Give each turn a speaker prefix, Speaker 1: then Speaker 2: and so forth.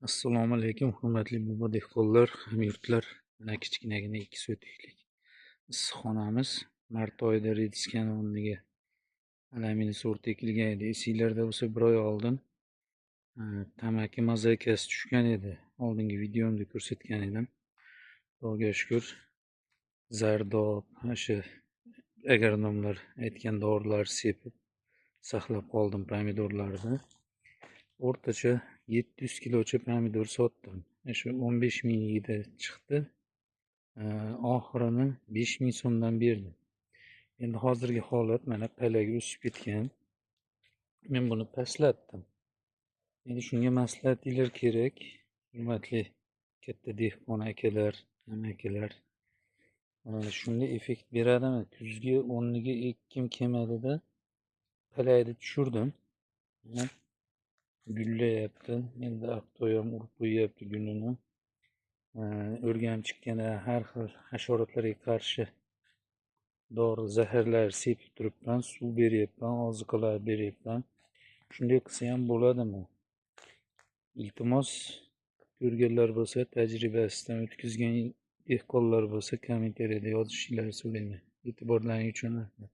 Speaker 1: Assalomu alaykum, hurmatli buva dehqonlar, hamyurtlar. Mana kichkinagina 2 so'tiklik issiqxonamiz mart oyida rediskan o'rniga alyumin sort ekilgan edi. Esinglarda bo'lsa, bir oy oldin tamaki mozaikasi tushgan edi. Oldingi videomda ko'rsatgan edim. Xudoga shukr, zardob, o'sha agronomlar aytgan dorilar sepib saqlab qoldim pomidorlarni. O'rtacha 700 kilocha pomidor sotdim. Shu 15 mingida chiqdi. Oxirini 5000 so'mdan berdim. Endi hozirgi holat mana palagi o'sib ketgan. Men buni pastlatdim. Endi shunga maslahatinglar kerak, hurmatli katta dehqon akalar, amakalar. Shunday effekt beradimi? Kuzgi o'rniga ekkim kelmadida palagni tushirdim. Gullayapti. Endi aqto'yam urib qo'yyapti gulini. O'rgamchikkina har xil hasharotlarga qarshi dori zaharlar sepib turibman, suv beryapman, oziqalar beryapman. Shunday qilsa ham bo'ladimi? Iltimos, ko'rganlar bo'lsa, tajribasidan o'tkazgan dehqonlar bo'lsa, kommentariyada yozishingizni so'rayman. E'tiborlaring uchun rahmat.